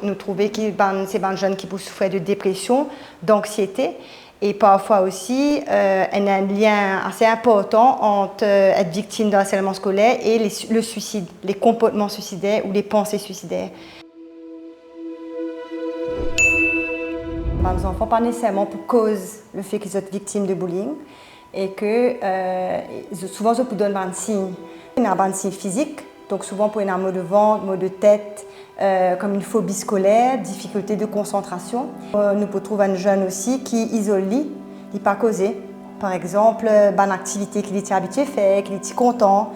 nous trouvons que c'est des jeunes qui souffrent de dépression, d'anxiété. Et parfois aussi, il y a un lien assez important entre être victime de harcèlement scolaire et le suicide, les comportements suicidaires ou les pensées suicidaires. Les enfants, pas nécessairement pour cause le fait qu'ils soient victimes de bullying, et que souvent, ils donnent des signes. Il y a des signes physiques, donc souvent pour un mot de ventre, mot de tête, comme une phobie scolaire, difficulté de concentration. Nous pouvons trouver un jeune aussi qui isole, il pas causé. Par exemple, une activité qu'il était habitué à faire, qu'il était content,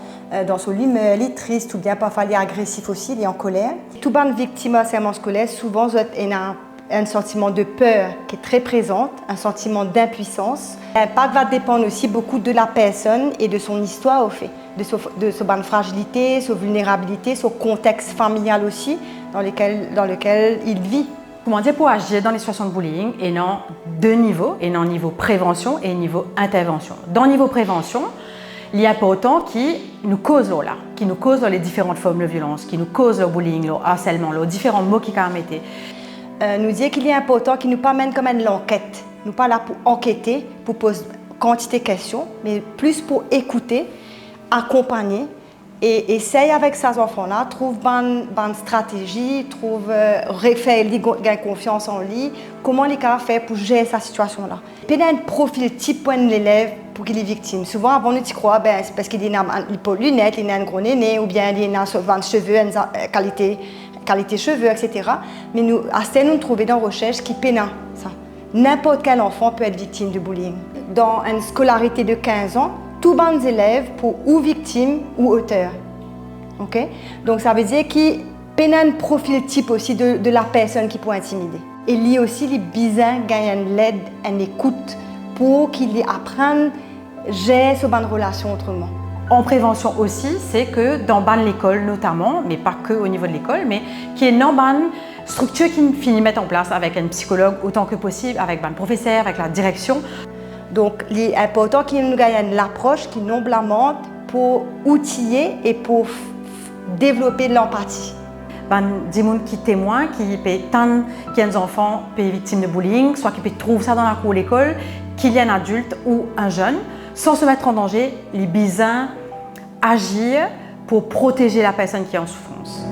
dans son humeur, il est triste ou bien parfois il est agressif aussi, il est en colère. Tout les victimes de harcèlement scolaire, souvent, il y a un sentiment de peur qui est très présent, un sentiment d'impuissance. L'impact va dépendre aussi beaucoup de la personne et de son histoire au fait, de sa fragilité, sa vulnérabilité, son contexte familial aussi dans lequel il vit. Comment dire, pour agir dans les situations de bullying, il y a deux niveaux, il y a un niveau prévention et un niveau intervention. Dans le niveau prévention, il y a important qui nous cause là, qui nous cause les différentes formes de violence, qui nous cause le bullying, le harcèlement, les différents mots qui permettent. Nous dire qu'il est important qu'il nous amène comme une enquête. Nous pas là pour enquêter, pour poser quantité de questions, mais plus pour écouter, accompagner et essayer avec ces enfants-là, trouve une stratégie, gagner confiance en lui, comment les cas faire pour gérer cette situation-là. Il y a un profil type pour l'élève pour qu'il est victime. Souvent, avant, on croit c'est parce qu'il a une lunette, il a un gros nez, ou bien il a un cheveux, une qualité cheveux, etc. Mais nous trouvons dans la recherche qui peine ça. N'importe quel enfant peut être victime de bullying. Dans une scolarité de 15 ans, tous les élèves sont ou victimes ou auteurs. Okay? Donc ça veut dire qu'il y a un profil type aussi de la personne qui peut intimider. Et lui aussi, les besoin gagnent l'aide, une écoute pour qu'ils apprennent à gérer ces relations autrement. En prévention aussi, c'est que dans l'école notamment, mais pas que au niveau de l'école, mais qu'il y ait une structure qui finit mettre en place avec un psychologue autant que possible, avec un professeur, avec la direction. Donc, il est important qu'il nous gagne l'approche qui nous blâmente pour outiller et pour développer de l'empathie. Des gens qui témoignent, qui peuvent qu'il y a des enfants victimes de bullying, soit qui peuvent trouver ça dans la cour de l'école, qu'il y a un adulte ou un jeune, sans se mettre en danger, les besoins agir pour protéger la personne qui est en souffrance.